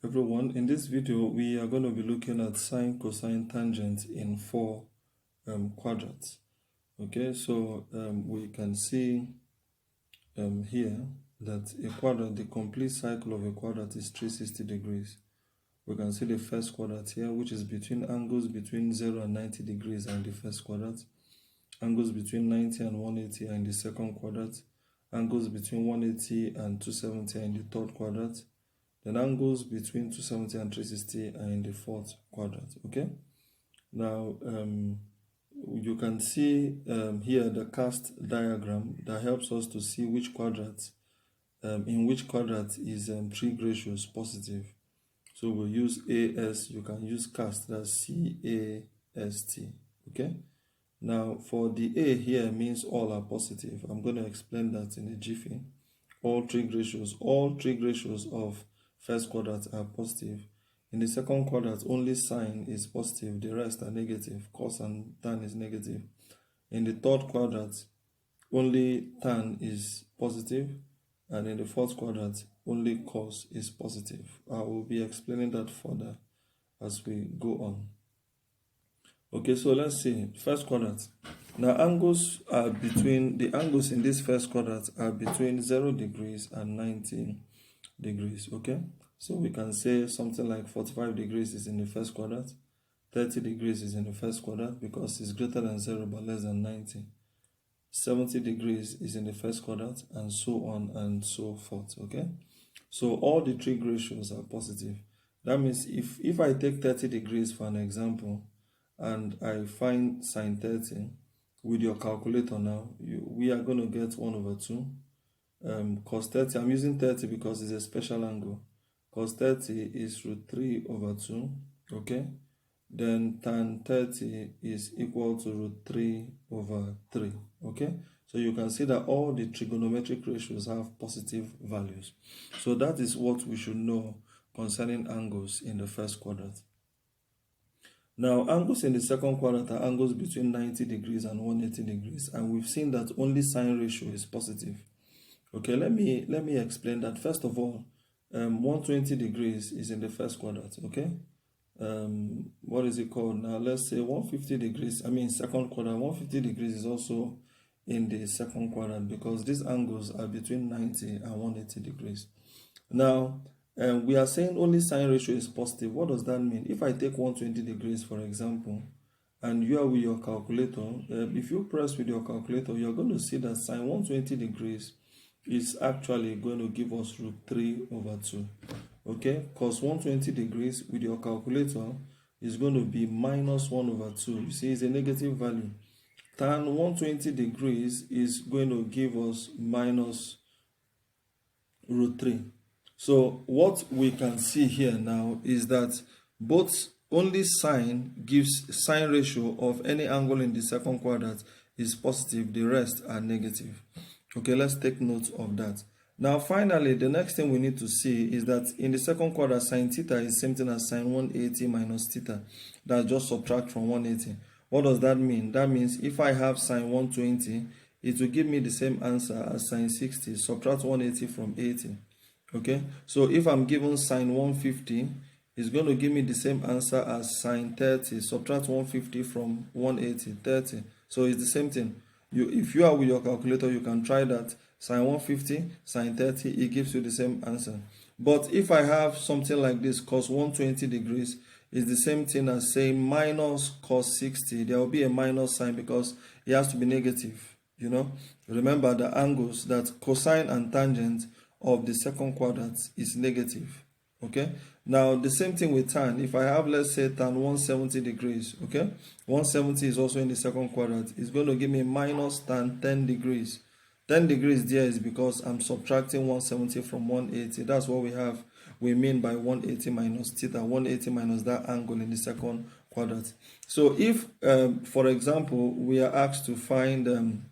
Everyone, in this video we are going to be looking at sine, cosine, tangent in four quadrats. Okay, so we can see here that a quadrant, the complete cycle of a quadrant is 360 degrees. We can see the first quadrant here, which is between angles between 0 and 90 degrees are in the first quadrant, angles between 90 and 180 are in the second quadrant, angles between 180 and 270 are in the third quadrant, then angles between 270 and 360 are in the fourth quadrant. Okay, now you can see here the cast diagram that helps us to see which quadrant in which quadrant is trig ratios positive. So we'll use AS, you can use cast, that's CAST. Okay, now for the A here means all are positive. I'm going to explain that in a jiffy. All trig ratios of first quadrant are positive. In the second quadrant, only sine is positive, the rest are negative. Cos and tan is negative. In the third quadrant, only tan is positive, and in the fourth quadrant, only cos is positive. I will be explaining that further as we go on. Okay, so let's see. First quadrant. Now angles are between, the angles in this first quadrant are between 0 degrees and 90 degrees. Okay, so we can say something like 45 degrees is in the first quadrant, 30 degrees is in the first quadrant because it's greater than 0 but less than 90. 70 degrees is in the first quadrant, and so on and so forth. Okay, so all the trig ratios are positive. That means if I take 30 degrees for an example and I find sine 30 with your calculator now, we are going to get 1 over 2. Cos 30, I'm using 30 because it's a special angle. Cos 30 is root 3 over 2. Okay, then tan 30 is equal to root 3 over 3. Okay, so you can see that all the trigonometric ratios have positive values. So that is what we should know concerning angles in the first quadrant. Now, angles in the second quadrant are angles between 90 degrees and 180 degrees, and we've seen that only sine ratio is positive. Okay, let me explain that. First of all, 120 degrees is in the first quadrant. Okay, what is it called now? Let's say 150 degrees, second quadrant, 150 degrees is also in the second quadrant because these angles are between 90 and 180 degrees. Now, we are saying only sine ratio is positive. What does that mean? If I take 120 degrees, for example, and you are with your calculator, if you press with your calculator, you're going to see that sine 120 degrees is actually going to give us root 3 over 2. Okay, cos 120 degrees with your calculator is going to be minus 1 over 2. You see, it's a negative value. Tan 120 degrees is going to give us minus root 3. So what we can see here now is that both only sine gives sine ratio of any angle in the second quadrant is positive, the rest are negative. Okay, let's take note of that. Now finally, the next thing we need to see is that in the second quadrant, sine theta is same thing as sine 180 minus theta. That's just subtract from 180. What does that mean? That means if I have sine 120, it will give me the same answer as sine 60. Subtract 180 from 80. Okay, so if I'm given sine 150, it's going to give me the same answer as sine 30. Subtract 150 from 180, 30. So it's the same thing. If you are with your calculator, you can try that. Sine 150, sine 30, it gives you the same answer. But if I have something like this, cos 120 degrees is the same thing as saying minus cos 60. There will be a minus sign because it has to be negative. You know, remember the angles that cosine and tangent of the second quadrant is negative. Okay, now the same thing with tan. If I have, let's say, tan 170 degrees, okay, 170 is also in the second quadrant. It's going to give me minus tan 10 degrees. 10 degrees there is because I'm subtracting 170 from 180. That's what we mean by 180 minus theta, 180 minus that angle in the second quadrant. So if, for example, we are asked to find,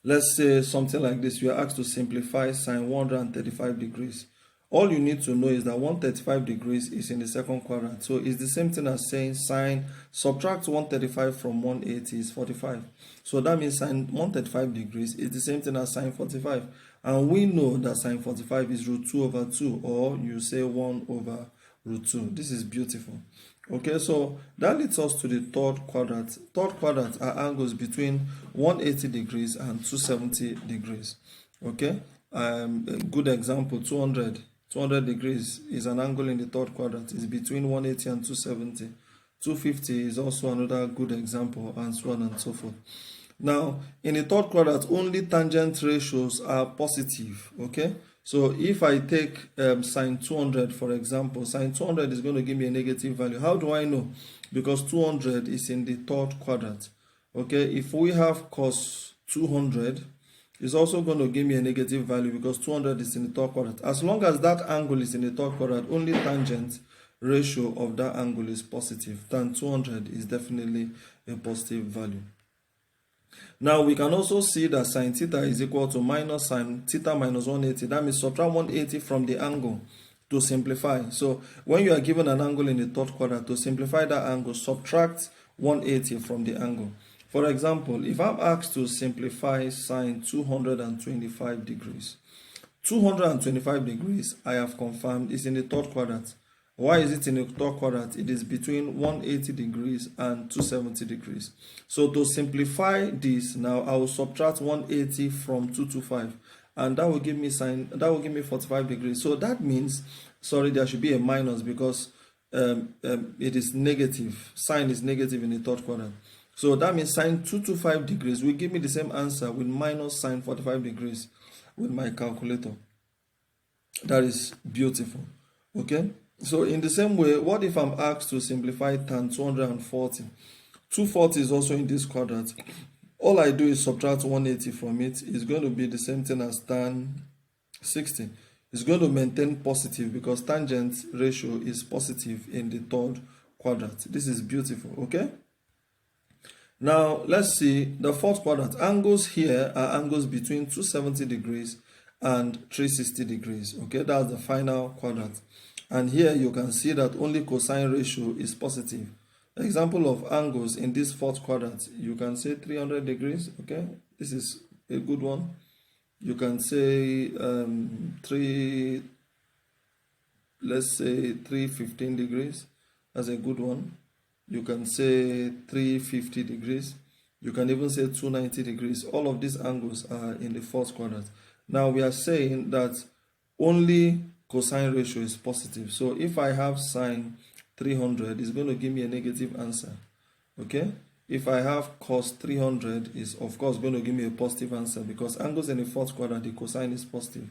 let's say something like this, we are asked to simplify sine 135 degrees. All you need to know is that 135 degrees is in the second quadrant. So it's the same thing as saying sine, subtract 135 from 180 is 45. So that means sine 135 degrees is the same thing as sine 45. And we know that sine 45 is root 2 over 2, or you say 1 over root 2. This is beautiful. Okay, so that leads us to the third quadrant. Third quadrant are angles between 180 degrees and 270 degrees. Okay, a good example, 200 degrees is an angle in the third quadrant. It's between 180 and 270. 250 is also another good example, and so on and so forth. Now, in the third quadrant, only tangent ratios are positive. Okay, so if I take sine 200, for example, sine 200 is going to give me a negative value. How do I know? Because 200 is in the third quadrant. Okay, if we have cos 200, it's also going to give me a negative value because 200 is in the third quadrant. As long as that angle is in the third quadrant, only tangent ratio of that angle is positive. Tan 200 is definitely a positive value. Now we can also see that sine theta is equal to minus sine theta minus 180. That means subtract 180 from the angle to simplify. So when you are given an angle in the third quadrant, to simplify that angle, subtract 180 from the angle. For example, if I'm asked to simplify sine 225 degrees, 225 degrees, I have confirmed, is in the third quadrant. Why is it in the third quadrant? It is between 180 degrees and 270 degrees. So to simplify this, now I will subtract 180 from 225, and that will give me 45 degrees. So that means, sorry, there should be a minus because it is negative. Sine is negative in the third quadrant. So that means sine 225 degrees will give me the same answer with minus sine 45 degrees with my calculator. That is beautiful. Okay. So in the same way, what if I'm asked to simplify tan 240? 240 is also in this quadrant. All I do is subtract 180 from it. It's going to be the same thing as tan 60. It's going to maintain positive because tangent ratio is positive in the third quadrant. This is beautiful, okay? Now, let's see the fourth quadrant. Angles here are angles between 270 degrees and 360 degrees, okay? That's the final quadrant. And here you can see that only cosine ratio is positive. Example of angles in this fourth quadrant, you can say 300 degrees, okay? This is a good one. You can say let's say 315 degrees. That's a good one. You can say 350 degrees. You can even say 290 degrees. All of these angles are in the fourth quadrant. Now we are saying that only cosine ratio is positive. So if I have sine 300, it's going to give me a negative answer. Okay? If I have cos 300, is of course going to give me a positive answer because angles in the fourth quadrant, the cosine is positive.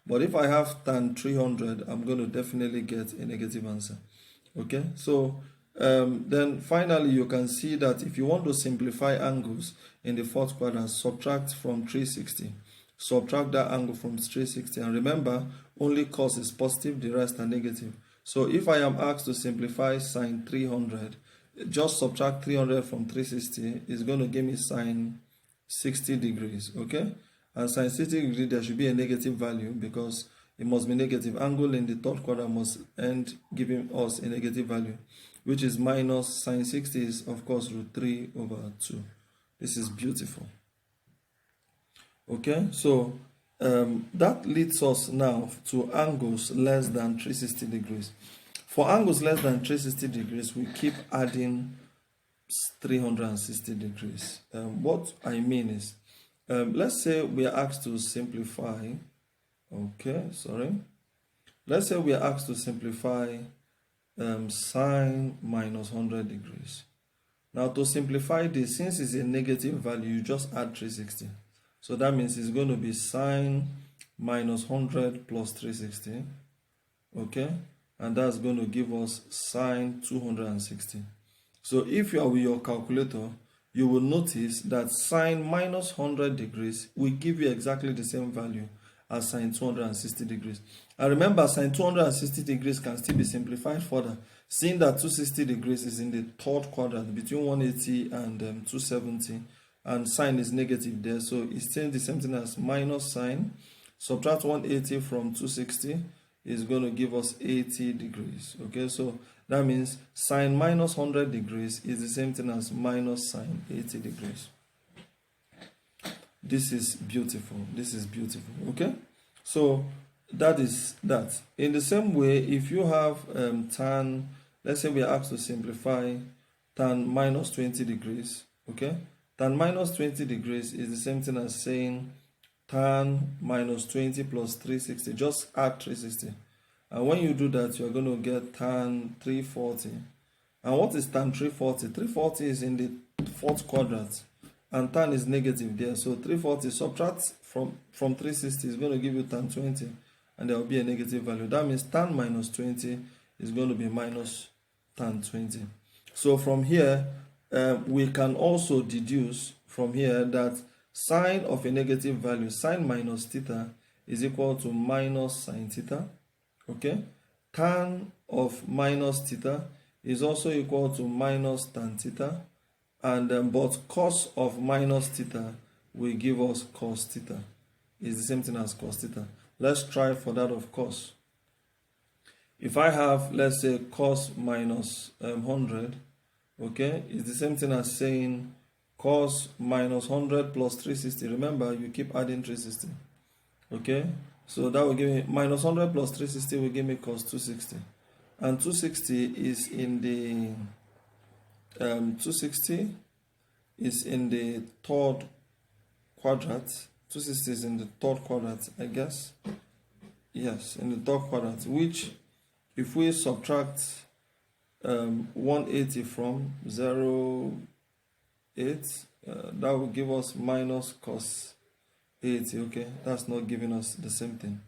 But if I have tan 300, I'm going to definitely get a negative answer. Okay? So then finally, you can see that if you want to simplify angles in the fourth quadrant, subtract from 360. Subtract that angle from 360, and remember, only cos is positive, the rest are negative. So if I am asked to simplify sine 300, just subtract 300 from 360 is going to give me sine 60 degrees, okay? And sine 60 degrees, there should be a negative value because it must be negative. Angle in the third quadrant must end giving us a negative value, which is minus sine 60 is, of course, root 3 over 2. This is beautiful. Okay, so that leads us now to angles less than 360 degrees. For angles less than 360 degrees, we keep adding 360 degrees. What I mean is, let's say we are asked to simplify. Okay, sorry. Let's say we are asked to simplify sine minus 100 degrees. Now to simplify this, since it's a negative value, you just add 360. So that means it's going to be sine minus 100 plus 360. Okay, and that's going to give us sine 260. So if you are with your calculator, you will notice that sine minus 100 degrees will give you exactly the same value as sine 260 degrees. And remember, sine 260 degrees can still be simplified further, seeing that 260 degrees is in the third quadrant between 180 and 270, and sine is negative there, so it's still the same thing as minus sine. Subtract 180 from 260 is going to give us 80 degrees. Okay, so that means sine minus 100 degrees is the same thing as minus sine 80 degrees. This is beautiful. This is beautiful. Okay? So that is that. In the same way, if you have tan, let's say we are asked to simplify tan minus 20 degrees. Okay? Tan minus 20 degrees is the same thing as saying tan minus 20 plus 360. Just add 360. And when you do that, you're going to get tan 340. And what is tan 340? 340 is in the fourth quadrant. And tan is negative there. So 340 subtract from 360 is going to give you tan 20. And there will be a negative value. That means tan minus 20 is going to be minus tan 20. So from here, we can also deduce from here that sine of a negative value, sine minus theta, is equal to minus sine theta. Okay? Tan of minus theta is also equal to minus tan theta. And but cos of minus theta will give us cos theta. It's the same thing as cos theta. Let's try for that of cos. If I have, let's say, cos minus 100, okay, it's the same thing as saying cos minus 100 plus 360. Remember, you keep adding 360. Okay, so that will give me minus 100 plus 360 will give me cos 260. And 260 is in the 260 is in the third quadrant. 260 is in the third quadrant, I guess. Yes, in the third quadrant, which if we subtract 180 from 0, 8, that will give us minus cos 80. Okay, that's not giving us the same thing.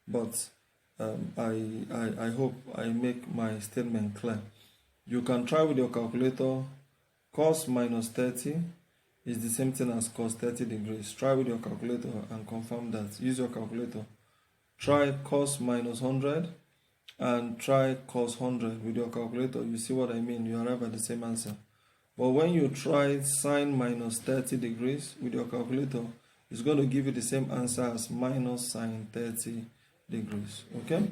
But I hope I make my statement clear. You can try with your calculator. Cos minus 30 is the same thing as cos 30 degrees. Try with your calculator and confirm that. Use your calculator. Try cos minus 100 and try cos 100 with your calculator. You see what I mean? You arrive at the same answer. But when you try sine minus 30 degrees with your calculator, it's going to give you the same answer as minus sine 30 degrees. Okay?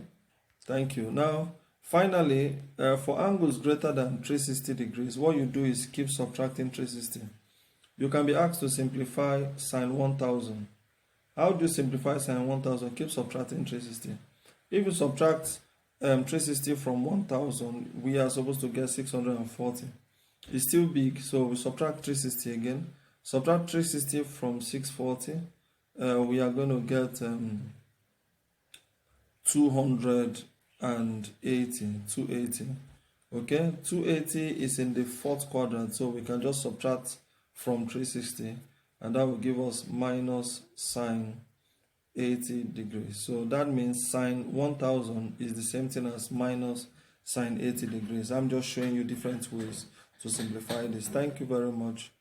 Thank you. Now, finally, for angles greater than 360 degrees, what you do is keep subtracting 360. You can be asked to simplify sine 1000. How do you simplify sine 1000? Keep subtracting 360. If you subtract 360 from 1000, we are supposed to get 640. It's still big, so we subtract 360 again. Subtract 360 from 640. We are going to get 280. 280. Okay, 280 is in the fourth quadrant, so we can just subtract from 360, and that will give us minus sine 80 degrees. So that means sine 1000 is the same thing as minus sine 80 degrees. I'm just showing you different ways to simplify this. Thank you very much.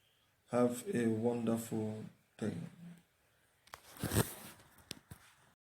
Have a wonderful day.